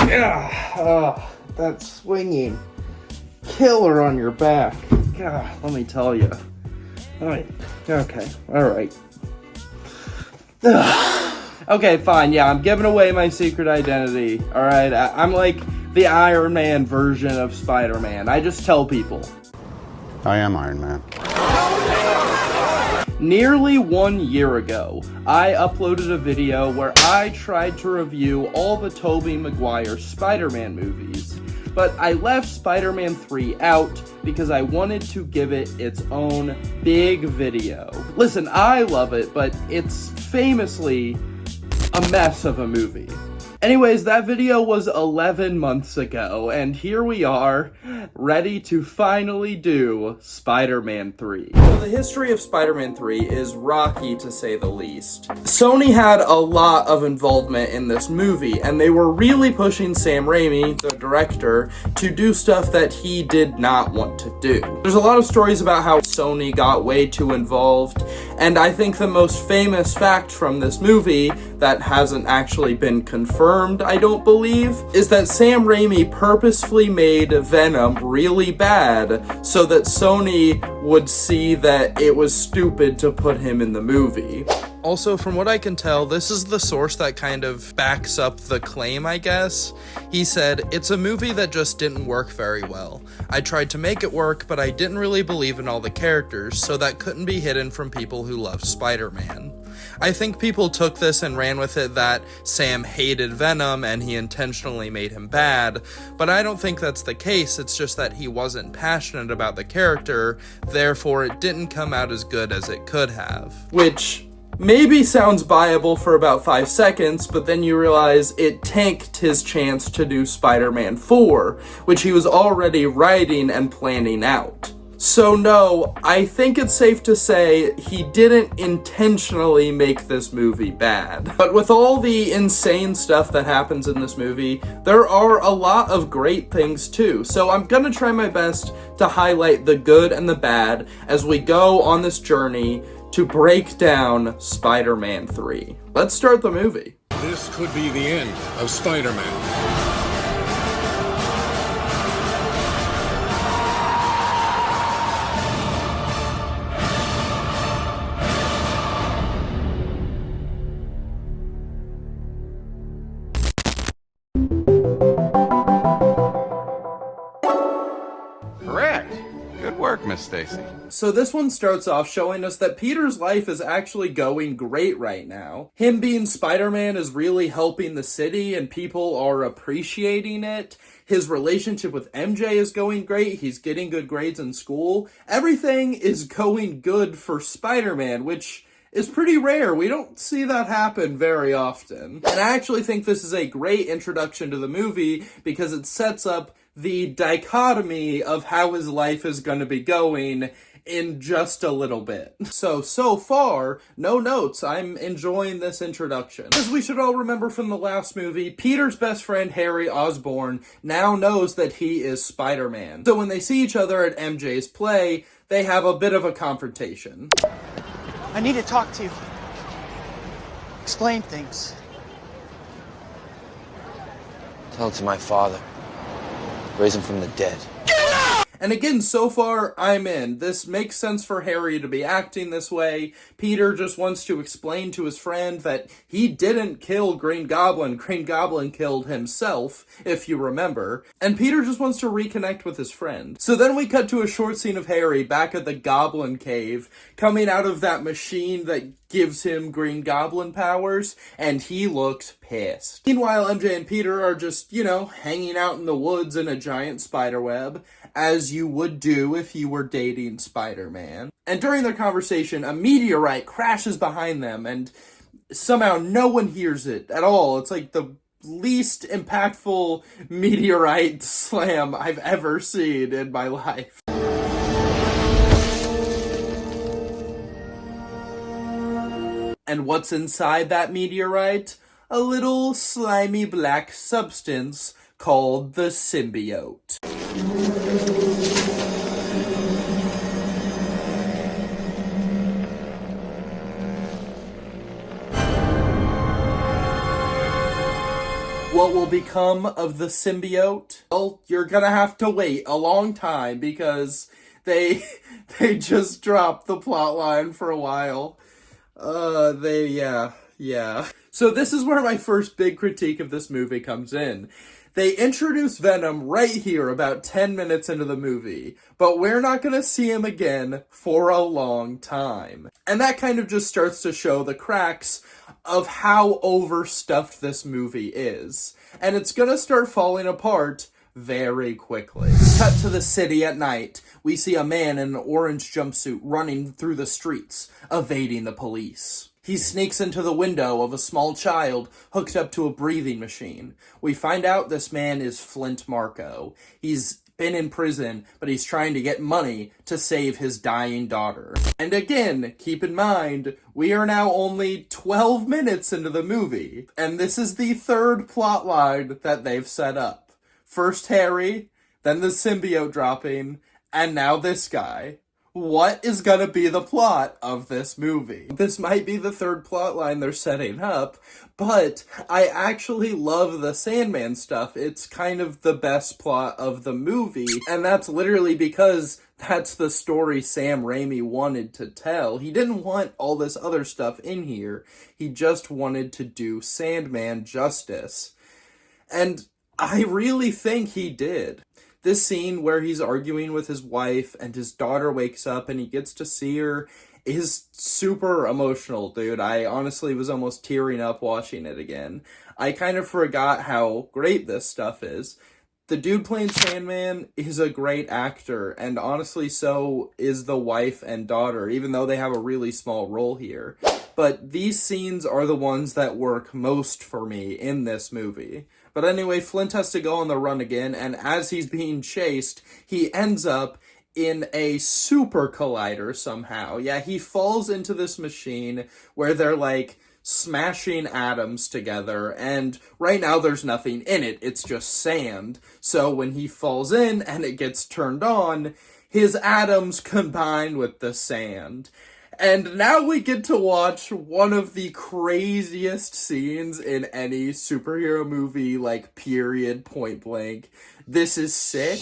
Yeah, that swinging killer on your back. God, let me tell you. Alright, okay, alright. Okay, fine, yeah, I'm giving away my secret identity, alright? I'm like the Iron Man version of Spider-Man. I just tell people. I am Iron Man. Nearly 1 year ago, I uploaded a video where I tried to review all the Tobey Maguire Spider-Man movies, but I left Spider-Man 3 out because I wanted to give it its own big video. Listen, I love it, but it's famously a mess of a movie. Anyways, that video was 11 months ago, and here we are, ready to finally do Spider-Man 3. So the history of Spider-Man 3 is rocky, to say the least. Sony had a lot of involvement in this movie, and they were really pushing Sam Raimi, the director, to do stuff that he did not want to do. There's a lot of stories about how Sony got way too involved, and I think the most famous fact from this movie that hasn't actually been confirmed, I don't believe, is that Sam Raimi purposefully made Venom really bad so that Sony would see that it was stupid to put him in the movie. Also, from what I can tell, this is the source that kind of backs up the claim, I guess. He said, "It's a movie that just didn't work very well. I tried to make it work, but I didn't really believe in all the characters, so that couldn't be hidden from people who love Spider-Man." I think people took this and ran with it that Sam hated Venom and he intentionally made him bad, but I don't think that's the case. It's just that he wasn't passionate about the character, therefore it didn't come out as good as it could have. Which maybe sounds viable for about 5 seconds, but then you realize it tanked his chance to do Spider-Man 4, which he was already writing and planning out. So no, I think it's safe to say he didn't intentionally make this movie bad. But with all the insane stuff that happens in this movie, there are a lot of great things too. So I'm gonna try my best to highlight the good and the bad as we go on this journey to break down Spider-Man 3. Let's start the movie. This could be the end of Spider-Man. Correct. Good work, Miss Stacy. So this one starts off showing us that Peter's life is actually going great right now. Him being Spider-Man is really helping the city and people are appreciating it. His relationship with MJ is going great. He's getting good grades in school. Everything is going good for Spider-Man, which is pretty rare. We don't see that happen very often. And I actually think this is a great introduction to the movie because it sets up the dichotomy of how his life is going to be going in just a little bit. So far, no notes. I'm enjoying this introduction. As we should all remember from the last movie, Peter's best friend Harry Osborn now knows that he is Spider-Man. So when they see each other at MJ's play, they have a bit of a confrontation. I need to talk to you. Explain things. Tell it to my father. Raise him from the dead. And again, so far, I'm in. This makes sense for Harry to be acting this way. Peter just wants to explain to his friend that he didn't kill Green Goblin. Green Goblin killed himself, if you remember. And Peter just wants to reconnect with his friend. So then we cut to a short scene of Harry back at the Goblin Cave, coming out of that machine that gives him Green Goblin powers, and he looks pissed. Meanwhile, MJ and Peter are just, hanging out in the woods in a giant spiderweb, as you would do if you were dating Spider-Man. And during their conversation, a meteorite crashes behind them, and somehow no one hears it at all. It's like the least impactful meteorite slam I've ever seen in my life. And what's inside that meteorite? A little slimy black substance called the symbiote. become of the symbiote? Well, you're gonna have to wait a long time because they just dropped the plot line for a while. Yeah. So this is where my first big critique of this movie comes in. They introduce Venom right here about 10 minutes into the movie, but we're not gonna see him again for a long time. And that kind of just starts to show the cracks of how overstuffed this movie is. And it's gonna start falling apart very quickly. Cut to the city at night. We see a man in an orange jumpsuit running through the streets, evading the police. He sneaks into the window of a small child hooked up to a breathing machine. We find out this man is Flint Marko. He's been in prison, but he's trying to get money to save his dying daughter. And again, keep in mind, we are now only 12 minutes into the movie, and this is the third plot line that they've set up. First Harry, then the symbiote dropping, and now this guy. What is gonna be the plot of this movie? This might be the third plot line they're setting up, but I actually love the Sandman stuff. It's kind of the best plot of the movie, and that's literally because that's the story Sam Raimi wanted to tell. He didn't want all this other stuff in here. He just wanted to do Sandman justice. And I really think he did. This scene where he's arguing with his wife and his daughter wakes up and he gets to see her is super emotional, dude. I honestly was almost tearing up watching it again. I kind of forgot how great this stuff is. The dude playing Sandman is a great actor, and honestly so is the wife and daughter, even though they have a really small role here. But these scenes are the ones that work most for me in this movie. But anyway, Flint has to go on the run again, and as he's being chased, he ends up in a super collider somehow. Yeah, he falls into this machine where they're like smashing atoms together, and right now there's nothing in it, it's just sand. So when he falls in and it gets turned on, his atoms combine with the sand. And now we get to watch one of the craziest scenes in any superhero movie, like, period, point blank. This is sick.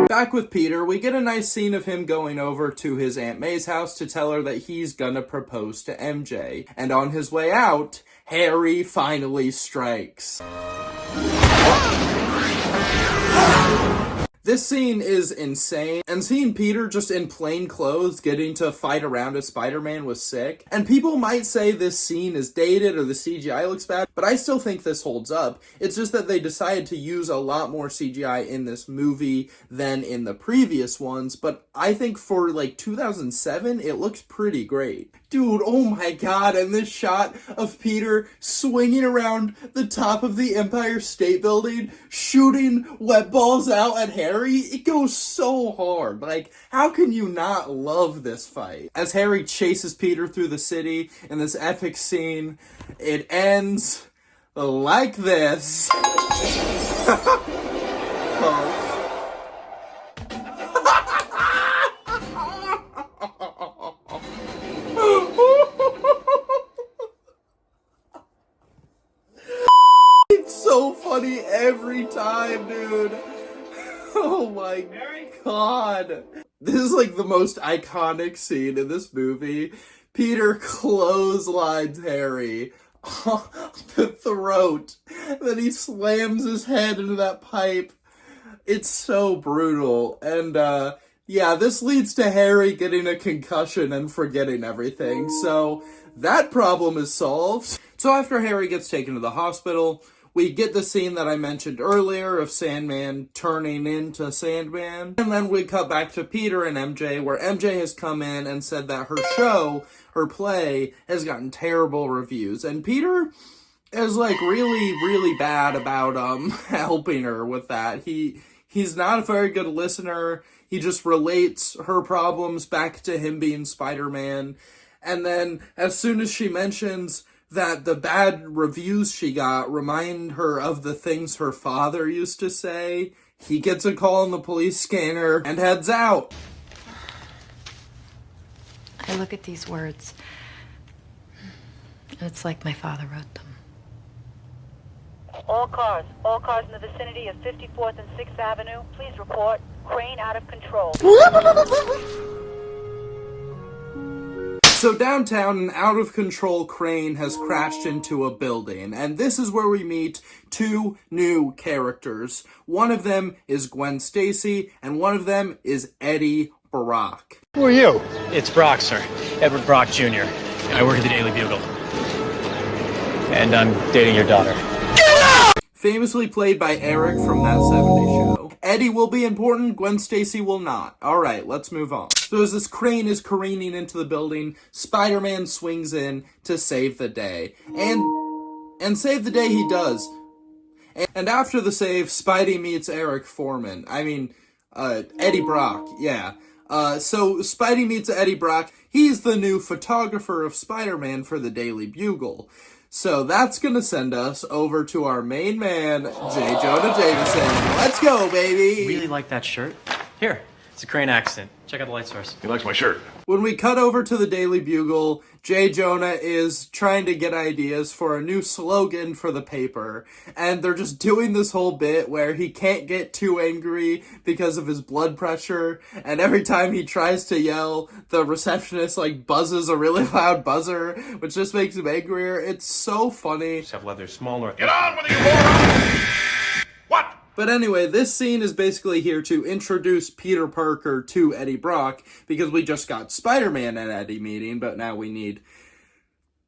Back with Peter, we get a nice scene of him going over to his Aunt May's house to tell her that he's gonna propose to MJ. And on his way out, Harry finally strikes. This scene is insane, and seeing Peter just in plain clothes getting to fight around as Spider-Man was sick. And people might say this scene is dated or the CGI looks bad, but I still think this holds up. It's just that they decided to use a lot more CGI in this movie than in the previous ones, but I think for like 2007, it looks pretty great. Dude, oh my god, and this shot of Peter swinging around the top of the Empire State Building, shooting web balls out at Harry, it goes so hard. Like, how can you not love this fight? As Harry chases Peter through the city in this epic scene, it ends like this. Oh. So funny every time, dude. Oh my god. This is like the most iconic scene in this movie. Peter clotheslines Harry on the throat. Then he slams his head into that pipe. It's so brutal. And yeah, this leads to Harry getting a concussion and forgetting everything. So that problem is solved. So after Harry gets taken to the hospital, we get the scene that I mentioned earlier of Sandman turning into Sandman. And then we cut back to Peter and MJ, where MJ has come in and said that her show, her play, has gotten terrible reviews. And Peter is like really bad about helping her with that. He's not a very good listener. He just relates her problems back to him being Spider-Man. And then as soon as she mentions that the bad reviews she got remind her of the things her father used to say, he gets a call on the police scanner and heads out. I look at these words, and it's like my father wrote them. All cars in the vicinity of 54th and 6th Avenue, please report. Crane out of control. So downtown, an out-of-control crane has crashed into a building, and this is where we meet two new characters. One of them is Gwen Stacy, and one of them is Eddie Brock. Who are you? It's Brock, sir. Edward Brock Jr. I work at the Daily Bugle. And I'm dating your daughter. Famously played by Eric from That 70s Show. Eddie will be important, Gwen Stacy will not. Alright, let's move on. So as this crane is careening into the building, Spider-Man swings in to save the day. And save the day he does. And after the save, Spidey meets Eric Foreman. Eddie Brock, yeah. So Spidey meets Eddie Brock. He's the new photographer of Spider-Man for the Daily Bugle. So that's going to send us over to our main man, J. Jonah Jameson. Let's go, baby! Really like that shirt? Here, it's a crane accident. Check out the light source. He likes my shirt. When we cut over to the Daily Bugle, J. Jonah is trying to get ideas for a new slogan for the paper, and they're just doing this whole bit where he can't get too angry because of his blood pressure, and every time he tries to yell, the receptionist buzzes a really loud buzzer, which just makes him angrier. It's so funny. Just have leather smaller. Get on with it, you moron! What? But anyway, this scene is basically here to introduce Peter Parker to Eddie Brock, because we just got Spider-Man and Eddie meeting, but now we need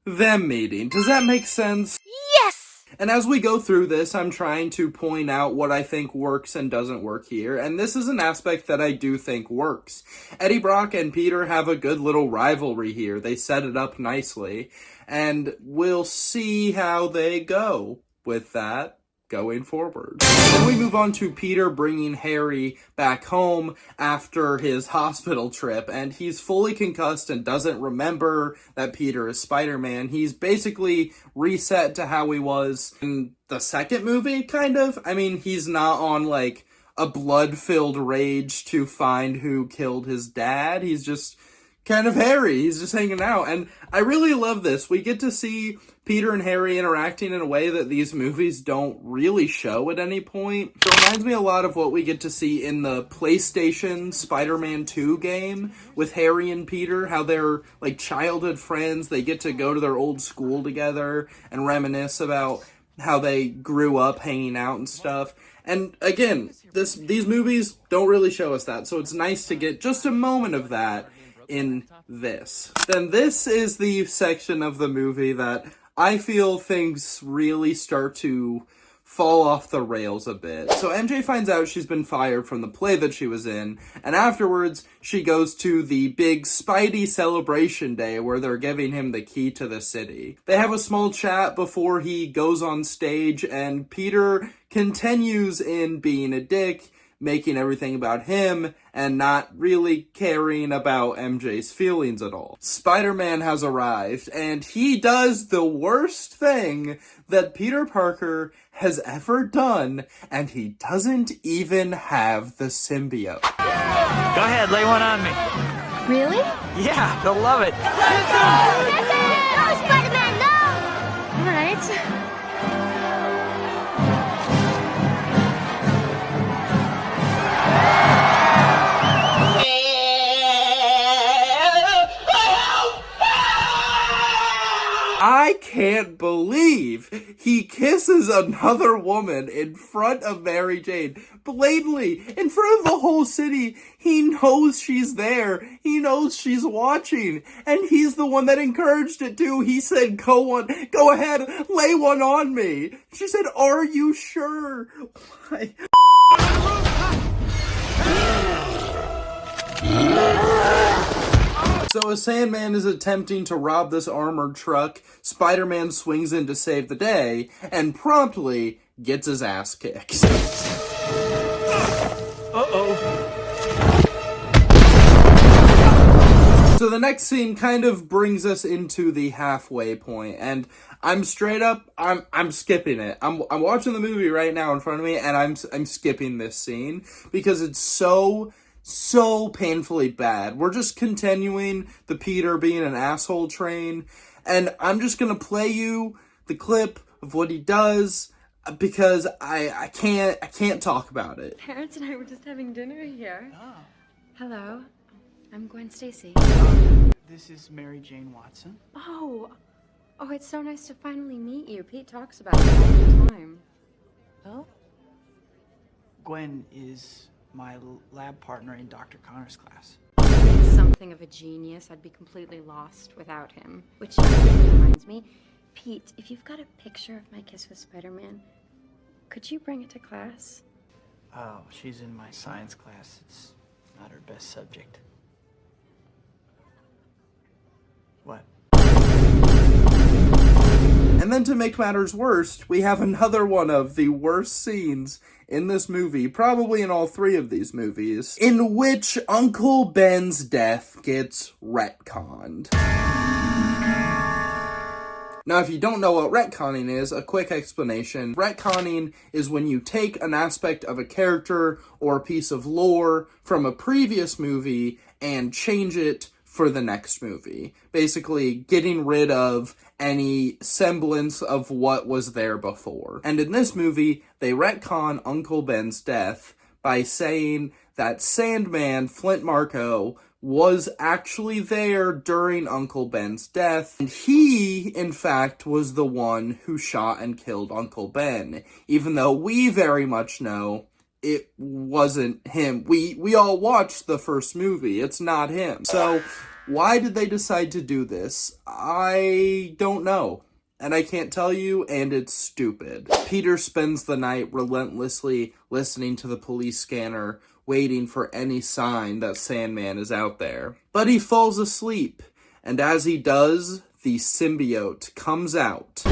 them meeting. Does that make sense? Yes! And as we go through this, I'm trying to point out what I think works and doesn't work here, and this is an aspect that I do think works. Eddie Brock and Peter have a good little rivalry here. They set it up nicely, and we'll see how they go with that going forward. Then we move on to Peter bringing Harry back home after his hospital trip, and he's fully concussed and doesn't remember that Peter is Spider-Man. He's basically reset to how he was in the second movie, kind of. He's not on, a blood-filled rage to find who killed his dad. He's just kind of Harry. He's just hanging out, and I really love this. We get to see Peter and Harry interacting in a way that these movies don't really show at any point. It reminds me a lot of what we get to see in the PlayStation Spider-Man 2 game with Harry and Peter, how they're childhood friends. They get to go to their old school together and reminisce about how they grew up hanging out and stuff. And again, these movies don't really show us that, so it's nice to get just a moment of that in this. Then this is the section of the movie that I feel things really start to fall off the rails a bit. So MJ finds out she's been fired from the play that she was in, and afterwards she goes to the big Spidey celebration day where they're giving him the key to the city. They have a small chat before he goes on stage, and Peter continues in being a dick, making everything about him, and not really caring about MJ's feelings at all. Spider-Man has arrived, and he does the worst thing that Peter Parker has ever done, and he doesn't even have the symbiote. Go ahead, lay one on me. Really? Yeah, they'll love it. No, Spider-Man, no! All right. I can't believe he kisses another woman in front of Mary Jane. Blatantly, in front of the whole city. He knows she's there. He knows she's watching. And he's the one that encouraged it too. He said, go ahead, lay one on me. She said, are you sure? Why? So as Sandman is attempting to rob this armored truck, Spider-Man swings in to save the day, and promptly gets his ass kicked. So the next scene kind of brings us into the halfway point, and I'm straight up, I'm skipping it. I'm watching the movie right now in front of me, and I'm skipping this scene because it's so painfully bad. We're just continuing the Peter being an asshole train, and I'm just gonna play you the clip of what he does because I can't talk about it. Parents and I were just having dinner here. Oh. Hello, I'm Gwen Stacy. This is Mary Jane Watson. Oh, it's so nice to finally meet you. Pete talks about it all the time. Oh? Gwen is my lab partner in Dr. Connor's class. He's something of a genius. I'd be completely lost without him. Which reminds me, Pete, if you've got a picture of my kiss with Spider-Man, could you bring it to class? Oh, she's in my science class. It's not her best subject. What? And then to make matters worse, we have another one of the worst scenes in this movie, probably in all three of these movies, in which Uncle Ben's death gets retconned. Now, if you don't know what retconning is, a quick explanation. Retconning is when you take an aspect of a character or a piece of lore from a previous movie and change it for the next movie. Basically, getting rid of any semblance of what was there before. And in this movie, they retcon Uncle Ben's death by saying that Sandman, Flint Marko, was actually there during Uncle Ben's death, and he, in fact, was the one who shot and killed Uncle Ben, even though we very much know it wasn't him. We all watched the first movie. It's not him. So why did they decide to do this? I don't know. And I can't tell you, and it's stupid. Peter spends the night relentlessly listening to the police scanner, waiting for any sign that Sandman is out there. But he falls asleep, and as he does, the symbiote comes out.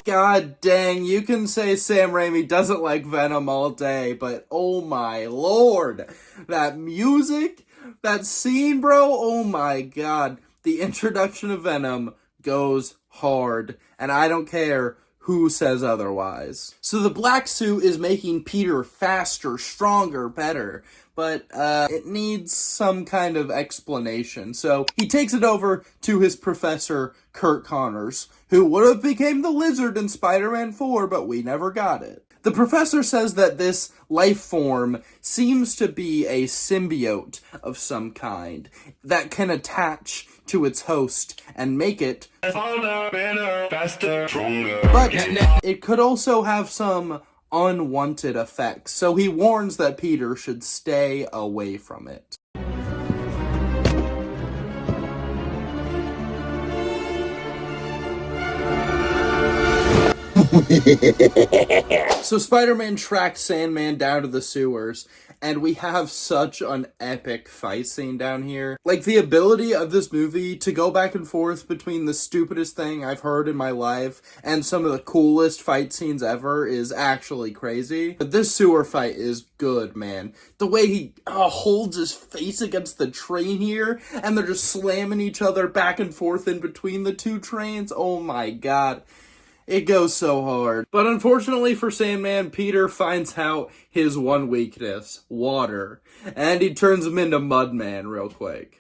God dang, you can say Sam Raimi doesn't like Venom all day, but oh my lord, that music, that scene, bro, oh my god. The introduction of Venom goes hard, and I don't care who says otherwise. So the black suit is making Peter faster, stronger, better, but it needs some kind of explanation. So he takes it over to his professor, Kurt Connors, who would have became the Lizard in Spider-Man 4, but we never got it. The professor says that this life form seems to be a symbiote of some kind that can attach to its host and make it harder, better, faster, stronger. But it could also have some unwanted effects, so he warns that Peter should stay away from it. So Spider-Man tracked Sandman down to the sewers, and we have such an epic fight scene down here. Like, the ability of this movie to go back and forth between the stupidest thing I've heard in my life and some of the coolest fight scenes ever is actually crazy. But this sewer fight is good, man. The way he holds his face against the train here, and they're just slamming each other back and forth in between the two trains. Oh my god. It goes so hard. But unfortunately for Sandman, Peter finds out his one weakness, water. And he turns him into Mudman real quick.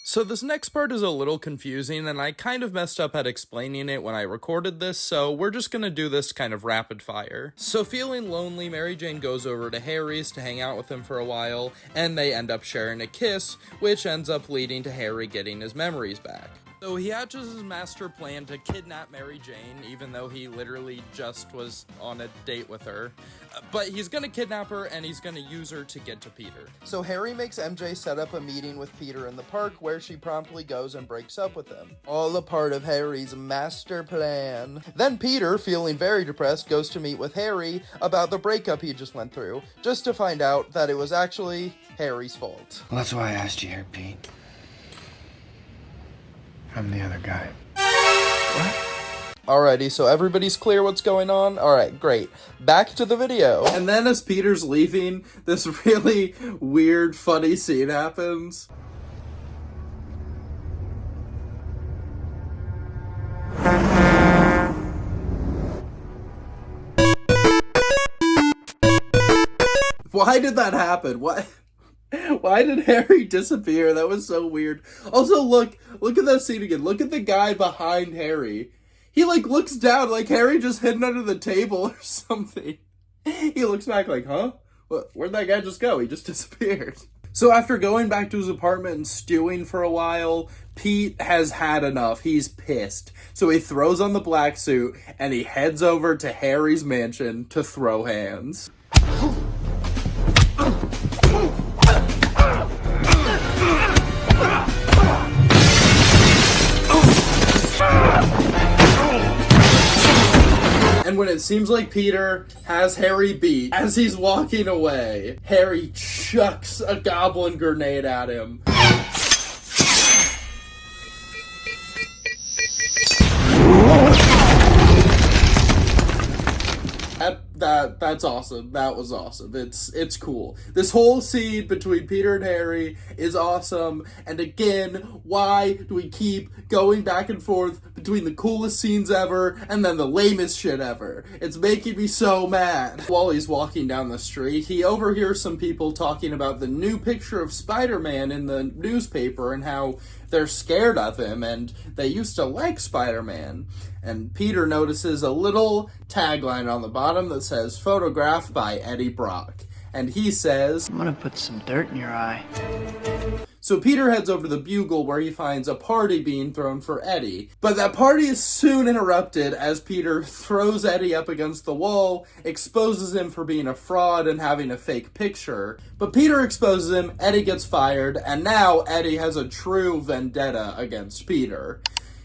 So this next part is a little confusing, and I kind of messed up at explaining it when I recorded this, so we're just gonna do this kind of rapid fire. So feeling lonely, Mary Jane goes over to Harry's to hang out with him for a while, and they end up sharing a kiss, which ends up leading to Harry getting his memories back. So he hatches his master plan to kidnap Mary Jane, even though he literally just was on a date with her. But he's gonna kidnap her, and he's gonna use her to get to Peter. So Harry makes MJ set up a meeting with Peter in the park, where she promptly goes and breaks up with him. All a part of Harry's master plan. Then Peter, feeling very depressed, goes to meet with Harry about the breakup he just went through, just to find out that it was actually Harry's fault. Well, that's why I asked you here, Pete. I'm the other guy. Alrighty, so everybody's clear what's going on? Alright, great. Back to the video. And then as Peter's leaving, this really weird, funny scene happens. Why did that happen? Why did Harry disappear? That was so weird. Also, look at that scene again. Look at the guy behind Harry. He, looks down like Harry just hidden under the table or something. He looks back like, huh? Where'd that guy just go? He just disappeared. So after going back to his apartment and stewing for a while, Pete has had enough. He's pissed. So he throws on the black suit and he heads over to Harry's mansion to throw hands. And when it seems like Peter has Harry beat, as he's walking away, Harry chucks a goblin grenade at him. That's awesome. That was awesome. It's cool. This whole scene between Peter and Harry is awesome. And again, why do we keep going back and forth between the coolest scenes ever and then the lamest shit ever? It's making me so mad. While he's walking down the street, he overhears some people talking about the new picture of Spider-Man in the newspaper and how they're scared of him and they used to like Spider-Man. And Peter notices a little tagline on the bottom that says, "Photographed by Eddie Brock." And he says, I'm gonna put some dirt in your eye. So Peter heads over to the Bugle where he finds a party being thrown for Eddie. But that party is soon interrupted as Peter throws Eddie up against the wall, exposes him for being a fraud and having a fake picture. But Peter exposes him, Eddie gets fired, and now Eddie has a true vendetta against Peter.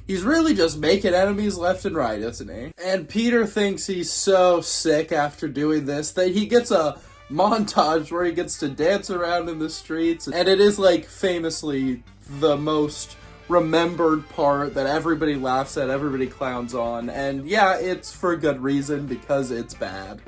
He's really just making enemies left and right, isn't he? And Peter thinks he's so sick after doing this that he gets a montage where he gets to dance around in the streets. And it is, famously the most remembered part that everybody laughs at, everybody clowns on. And yeah, it's for good reason, because it's bad.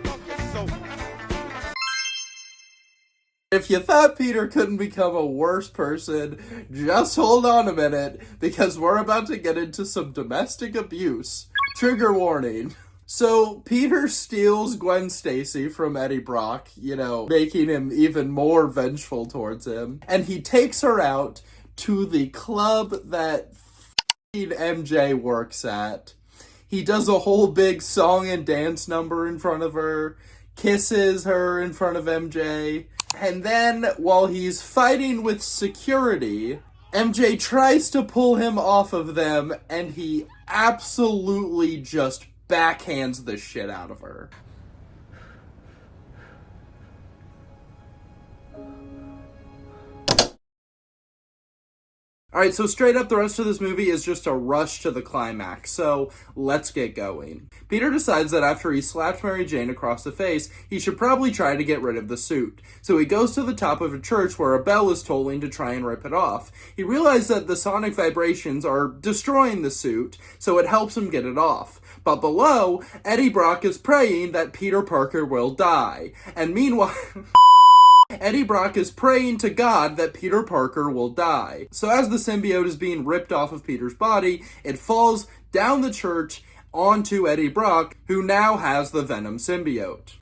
If you thought Peter couldn't become a worse person, just hold on a minute, because we're about to get into some domestic abuse. Trigger warning. So, Peter steals Gwen Stacy from Eddie Brock, making him even more vengeful towards him. And he takes her out to the club that MJ works at. He does a whole big song and dance number in front of her, kisses her in front of MJ. And then, while he's fighting with security, MJ tries to pull him off of them, and he absolutely just backhands the shit out of her. Alright, so straight up, the rest of this movie is just a rush to the climax, so let's get going. Peter decides that after he slapped Mary Jane across the face, he should probably try to get rid of the suit. So he goes to the top of a church where a bell is tolling to try and rip it off. He realizes that the sonic vibrations are destroying the suit, so it helps him get it off. But below, Eddie Brock is praying that Peter Parker will die. And meanwhile... Eddie Brock is praying to God that Peter Parker will die. So as the symbiote is being ripped off of Peter's body, it falls down the church onto Eddie Brock, who now has the Venom symbiote.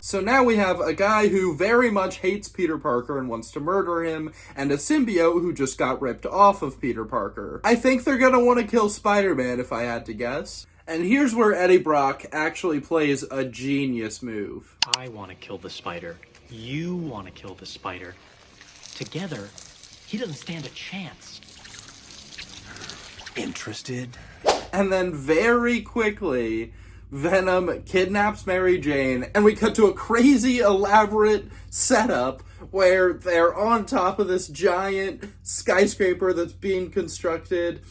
So now we have a guy who very much hates Peter Parker and wants to murder him, and a symbiote who just got ripped off of Peter Parker. I think they're gonna want to kill Spider-Man if I had to guess. And here's where Eddie Brock actually plays a genius move. I want to kill the spider. You want to kill the spider. Together, he doesn't stand a chance. Interested? And then very quickly, Venom kidnaps Mary Jane, and we cut to a crazy, elaborate setup where they're on top of this giant skyscraper that's being constructed.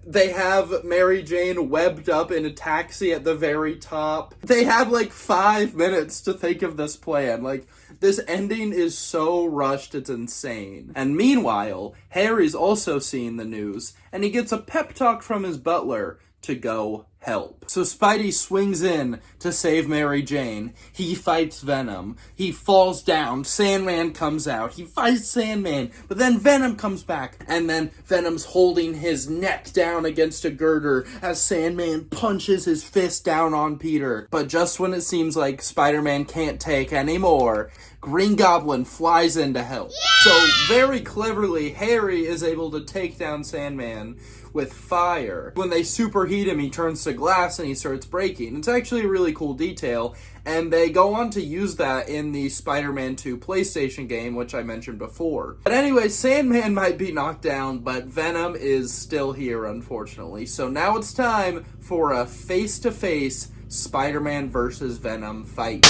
They have Mary Jane webbed up in a taxi at the very top. They had like 5 minutes to think of this plan. Like, this ending is so rushed, it's insane. And meanwhile, Harry's also seeing the news, and he gets a pep talk from his butler to go help. So Spidey swings in to save Mary Jane. He fights Venom. He falls down. Sandman comes out. He fights Sandman. But then Venom comes back. And then Venom's holding his neck down against a girder as Sandman punches his fist down on Peter. But just when it seems like Spider-Man can't take anymore, Green Goblin flies in to help. So very cleverly, Harry is able to take down Sandman with fire. When they superheat him, he turns to glass and he starts breaking. It's actually a really cool detail, and they go on to use that in the Spider-Man 2 PlayStation game, which I mentioned before. But anyway, Sandman might be knocked down, but Venom is still here, unfortunately. So now it's time for a face-to-face Spider-Man versus Venom fight.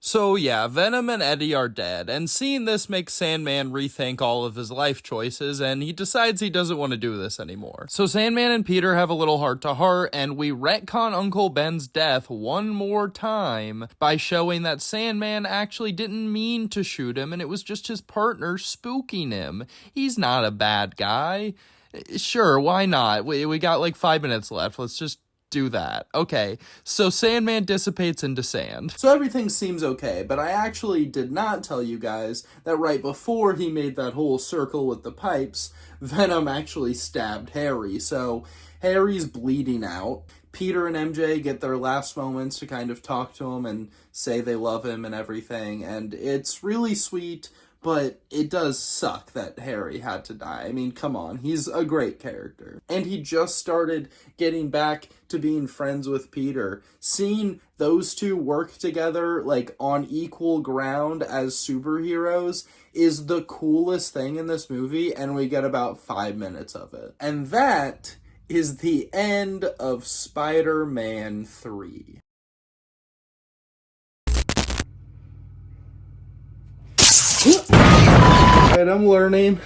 So yeah, Venom and Eddie are dead, and seeing this makes Sandman rethink all of his life choices, and he decides he doesn't want to do this anymore. So Sandman and Peter have a little heart-to-heart, and we retcon Uncle Ben's death one more time by showing that Sandman actually didn't mean to shoot him, and it was just his partner spooking him. He's not a bad guy. Sure, why not? We got like 5 minutes left. Let's just do that. Okay, so Sandman dissipates into sand. So everything seems okay, but I actually did not tell you guys that right before he made that whole circle with the pipes, Venom actually stabbed Harry. So Harry's bleeding out. Peter and MJ get their last moments to kind of talk to him and say they love him and everything, and it's really sweet. But it does suck that Harry had to die. I mean, come on, he's a great character. And he just started getting back to being friends with Peter. Seeing those two work together, like, on equal ground as superheroes is the coolest thing in this movie, and we get about 5 minutes of it. And that is the end of Spider-Man 3. Alright, I'm learning.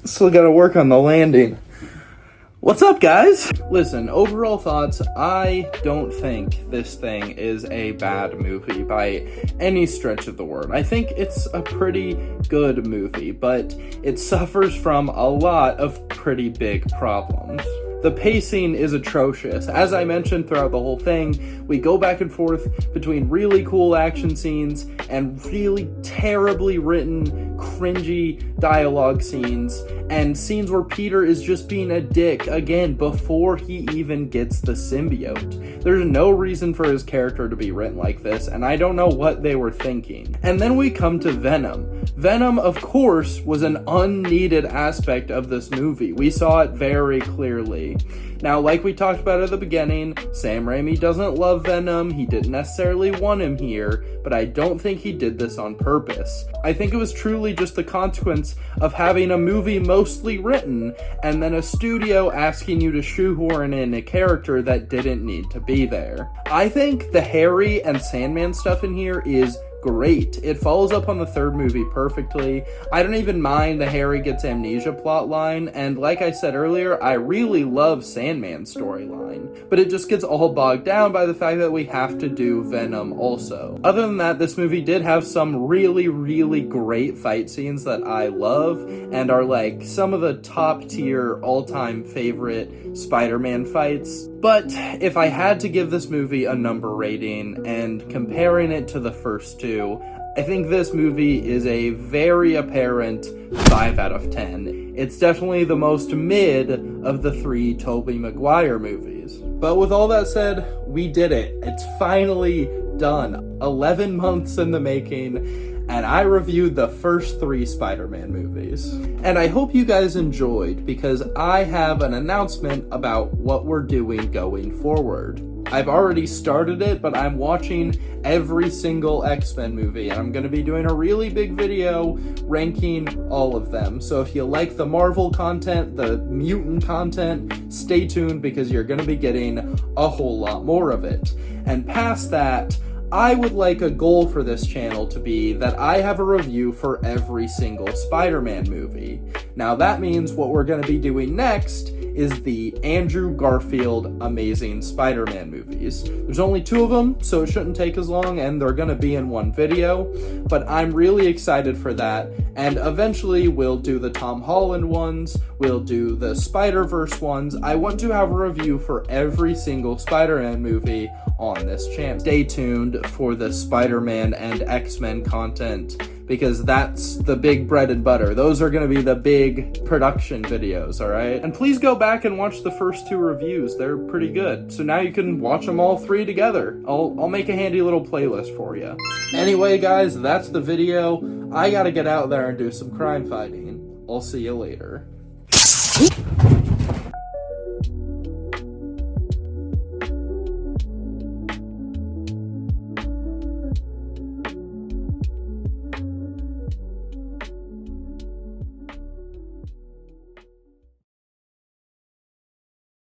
Still gotta work on the landing. What's up, guys? Listen, overall thoughts, I don't think this thing is a bad movie by any stretch of the word. I think it's a pretty good movie, but it suffers from a lot of pretty big problems. The pacing is atrocious. As I mentioned throughout the whole thing, we go back and forth between really cool action scenes and really terribly written, cringy dialogue scenes, and scenes where Peter is just being a dick, again, before he even gets the symbiote. There's no reason for his character to be written like this, and I don't know what they were thinking. And then we come to Venom. Venom, of course, was an unneeded aspect of this movie. We saw it very clearly. Now, like we talked about at the beginning, Sam Raimi doesn't love Venom, he didn't necessarily want him here, but I don't think he did this on purpose. I think it was truly just the consequence of having a movie mostly written, and then a studio asking you to shoehorn in a character that didn't need to be there. I think the Harry and Sandman stuff in here is great. It follows up on the third movie perfectly. I don't even mind the Harry gets amnesia plotline, and like I said earlier, I really love Sandman's storyline, but it just gets all bogged down by the fact that we have to do Venom also. Other than that, this movie did have some really, really great fight scenes that I love, and are like some of the top tier all-time favorite Spider-Man fights. But if I had to give this movie a number rating and comparing it to the first two, I think this movie is a very apparent 5 out of 10. It's definitely the most mid of the 3 Tobey Maguire movies. But with all that said, we did it. It's finally done. 11 months in the making, and I reviewed the first 3 Spider-Man movies. And I hope you guys enjoyed, because I have an announcement about what we're doing going forward. I've already started it, but I'm watching every single X-Men movie, and I'm going to be doing a really big video ranking all of them. So if you like the Marvel content, the mutant content, stay tuned, because you're going to be getting a whole lot more of it. And past that, I would like a goal for this channel to be that I have a review for every single Spider-Man movie. Now that means what we're going to be doing next is the Andrew Garfield Amazing Spider-Man movies. There's only 2 of them, so it shouldn't take as long, and they're going to be in one video, but I'm really excited for that, and eventually we'll do the Tom Holland ones, we'll do the Spider-Verse ones. I want to have a review for every single Spider-Man movie on this channel. Stay tuned for the Spider-Man and X-Men content, because that's the big bread and butter. Those are going to be the big production videos, alright? And please go back and watch the first 2 reviews. They're pretty good. So now you can watch them all 3 together. I'll make a handy little playlist for you. Anyway, guys, that's the video. I gotta get out there and do some crime fighting. I'll see you later.